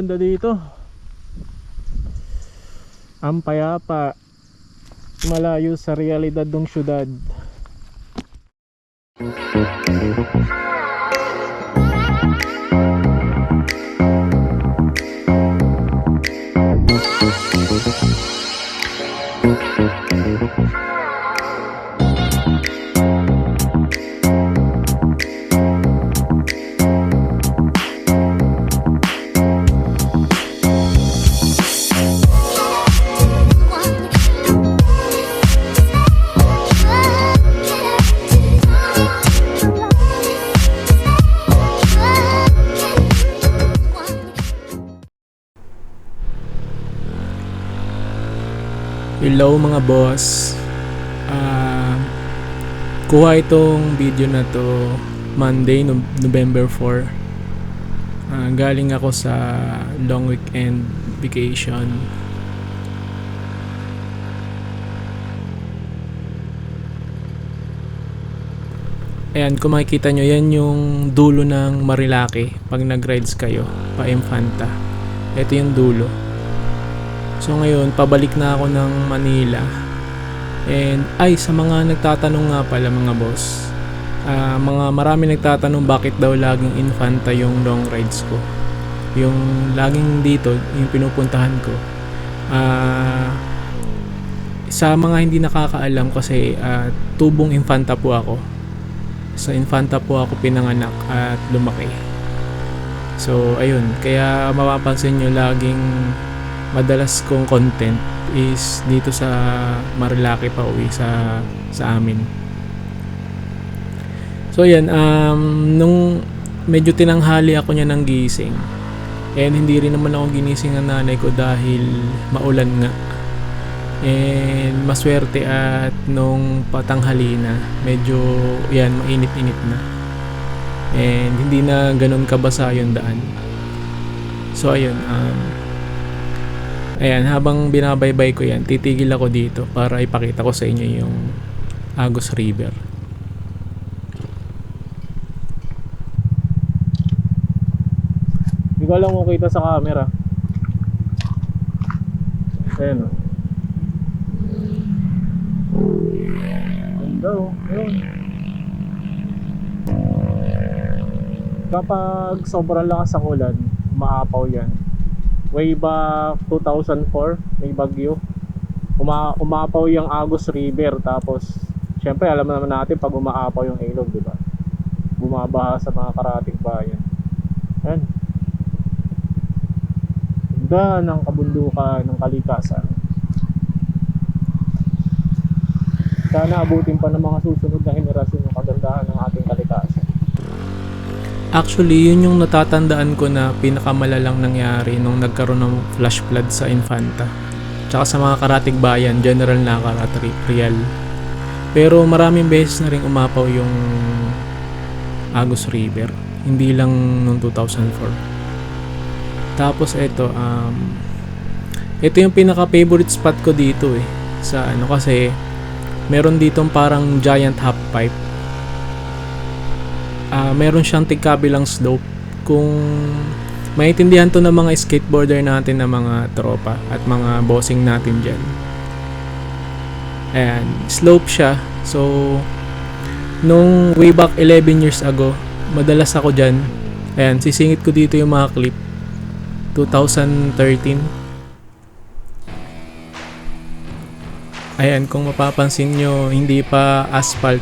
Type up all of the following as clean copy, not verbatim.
ganda dito. Ang payapa, malayo sa realidad ng syudad. Hello mga boss. Kuha itong video na to Monday, November 4. Galing ako sa long weekend vacation. Ayan, kung makikita nyo, yan yung dulo ng Marilaki pag nag-rides kayo pa Infanta. Ito yung dulo. So ngayon, pabalik na ako ng Manila. And sa mga nagtatanong nga pala mga boss, marami nagtatanong bakit daw laging Infanta yung long rides ko. Yung laging dito, yung pinupuntahan ko. Sa mga hindi nakakaalam kasi tubong Infanta po ako. Sa Infanta po ako pinanganak at lumaki. So ayun, kaya mapapansin nyo laging madalas kong content is dito sa Marilaki pa uwi sa amin. So yan, nung medyo tinanghali ako niya ng gising, and hindi rin naman ako ginising ng nanay ko dahil maulan nga, and maswerte at nung patanghali na medyo yan mainit-init na, and hindi na ganun kabasa yung daan. So ayun, ayan, habang binabaybay ko yan, titigil ako dito para ipakita ko sa inyo yung Agus River. Hindi ko alam kung kita sa camera. Ayan o. Ganda o. Ayun. Kapag sobrang lakas ang ulan, umaapaw yan. Way back 2004, may bagyo. Umaapaw yung Agus River. Tapos, syempre alam naman natin pag umaapaw yung ilog, di ba? Bumabaha sa mga karating bayan. Ayan. Ganda ng kabundukan, ng kalikasan. Sana abutin pa ng mga susunod na henerasyon yung kagandahan ng ating kalikasan. Actually, yun yung natatandaan ko na pinakamalalang nangyari nung nagkaroon ng flash flood sa Infanta. Tsaka sa mga karatig bayan, general na real. Pero maraming beses na rin umapaw yung Agus River. Hindi lang nung 2004. Tapos ito yung pinaka-favorite spot ko dito sa kasi meron ditong parang giant half pipe. Meron siyang tigkabilang slope. Kung maintindihan to ng mga skateboarder natin na mga tropa at mga bossing natin dyan. Ayan, slope siya. So, nung way back 11 years ago, madalas ako dyan. Ayan, sisingit ko dito yung mga clip. 2013. Ayan, kung mapapansin nyo, hindi pa asphalt.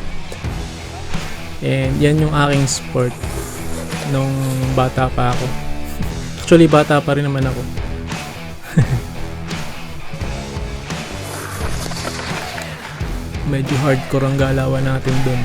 And yan yung aking sport nung bata pa ako. Actually, bata pa rin naman ako. Medyo hardcore ang galawan natin dun.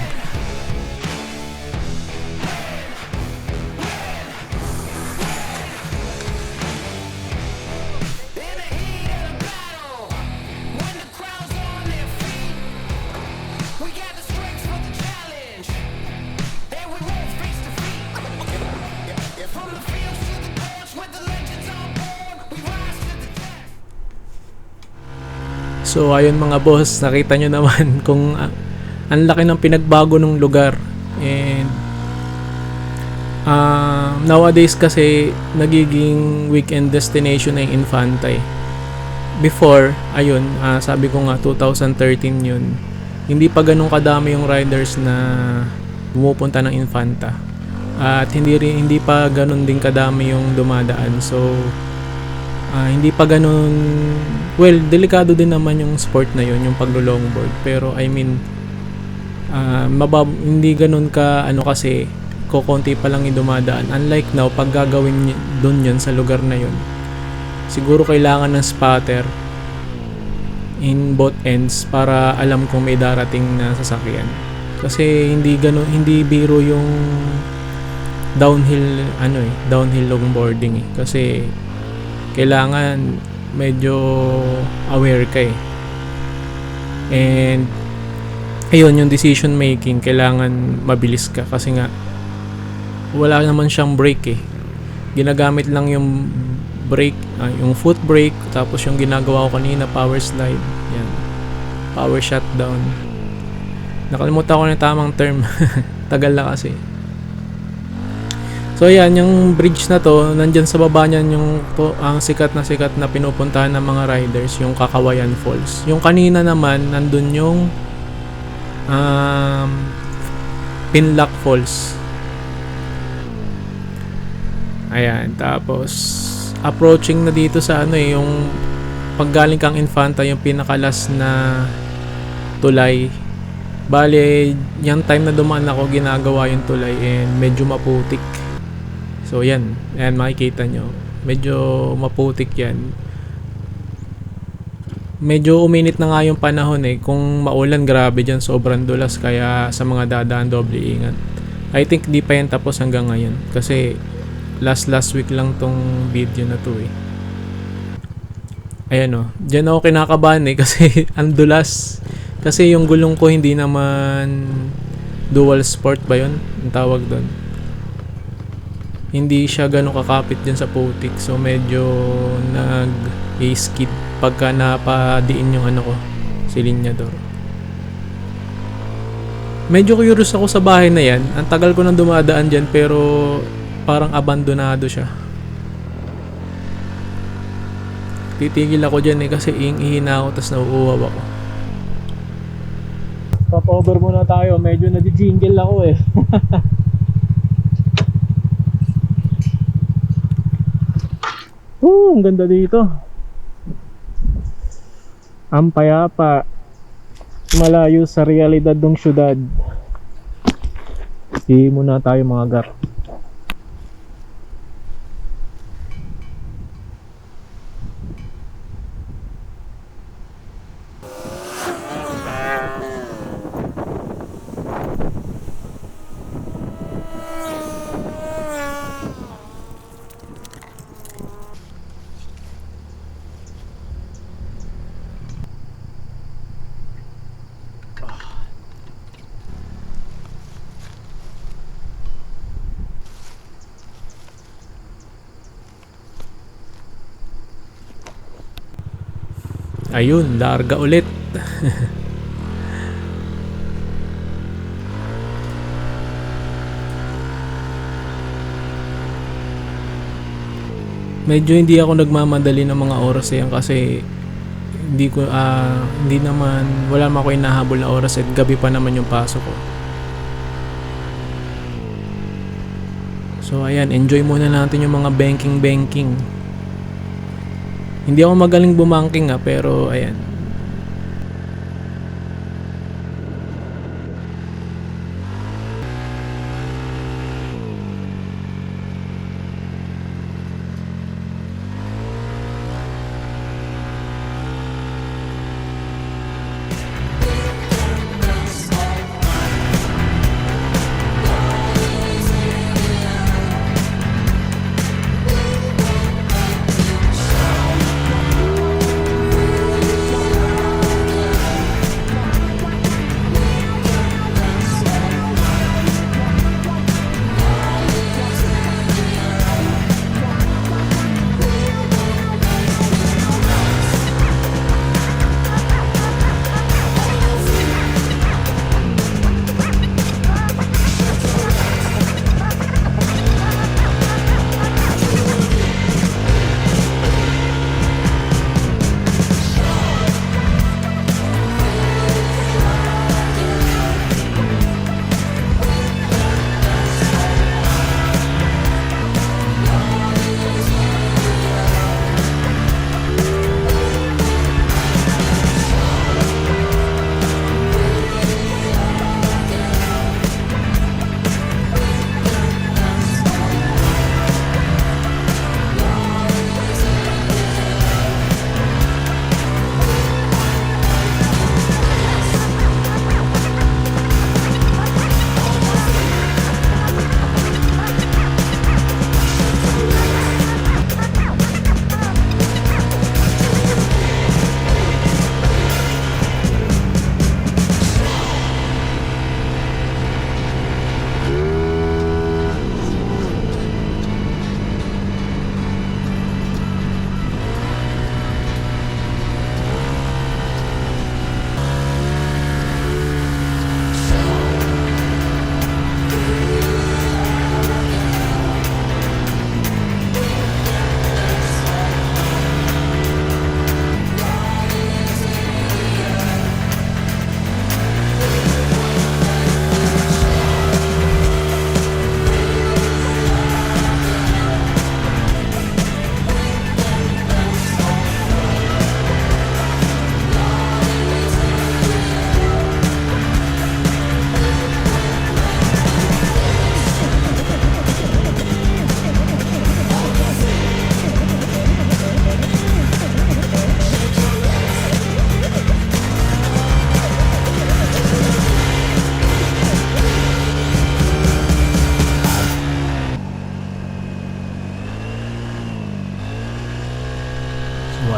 So ayun mga boss, nakita nyo naman kung ang laki ng pinagbago ng lugar. And Nowadays kasi nagiging weekend destination na yung Infanta eh. Before, ayun, sabi ko nga 2013 yun. Hindi pa ganun kadami yung riders na pumupunta ng Infanta. At hindi pa ganun din kadami yung dumadaan. So hindi pa ganun, well, delikado din naman yung sport na yun, yung paglo-longboard. Pero I mean, hindi ganun ka kasi kokonti pa lang yung dumadaan. Unlike now, pag gagawin dun yun sa lugar na yun, siguro kailangan ng spotter in both ends para alam kung may darating na sasakyan. Kasi hindi biro yung downhill longboarding eh. Kasi kailangan medyo aware ka eh. And ayun, yung decision making, kailangan mabilis ka kasi nga wala naman siyang brake eh. Ginagamit lang yung brake, yung foot brake, tapos yung ginagawa ko kanina, power slide. Yan. Power shutdown. Nakalimutan ko na yung tamang term. Tagal na kasi. So yan, yung bridge na to, nandyan sa baba niyan ang sikat na pinupuntahan ng mga riders, yung Kakawayan Falls. Yung kanina naman, nandun yung Pinlock Falls. Ayan, tapos approaching na dito sa yung paggaling kang Infanta, yung pinakalas na tulay. Bale, yung time na dumaan ako, ginagawa yung tulay and medyo maputik. So yan, makikita nyo, medyo maputik yan. Medyo uminit na nga yung panahon eh. Kung maulan, grabe dyan, sobrang dulas. Kaya sa mga dadaan, doble ingat. I think di pa yan tapos hanggang ngayon, kasi last week lang tong video na to eh. Ayan dyan ako kinakabahan eh kasi ang dulas. Kasi yung gulong ko hindi naman dual sport ba yun? Ang tawag doon. Hindi siya ganun kakapit din sa putik. So medyo nag-skid pagka napadiin yung silinyador. Medyo curious ako sa bahay na yan. Ang tagal ko nang dumadaan dyan pero parang abandonado siya. Titigil ako dyan eh kasi ihina ako tas nauuwaw ako. Stop over muna tayo. Medyo nadi-jingle ako eh. Ang ganda dito. Ang payapa. Malayo sa realidad ng syudad. Hindi muna tayo mga gar. Ayun, larga ulit. Medyo hindi ako nagmamadali ng mga oras yan kasi hindi naman, wala naman ako inahabol na oras at gabi pa naman yung pasok ko. So ayan, enjoy muna natin yung mga banking. Hindi ako magaling bumangking pero ayan.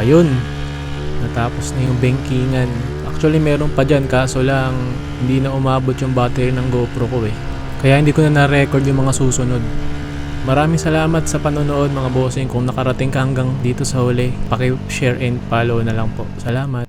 ayun, natapos na yung bankingan. Actually meron pa dyan, kaso lang hindi na umabot yung battery ng GoPro ko eh. Kaya hindi ko na na-record yung mga susunod. Maraming salamat sa panonood mga bossing. Kung nakarating ka hanggang dito sa huli, paki-share and follow na lang po. Salamat.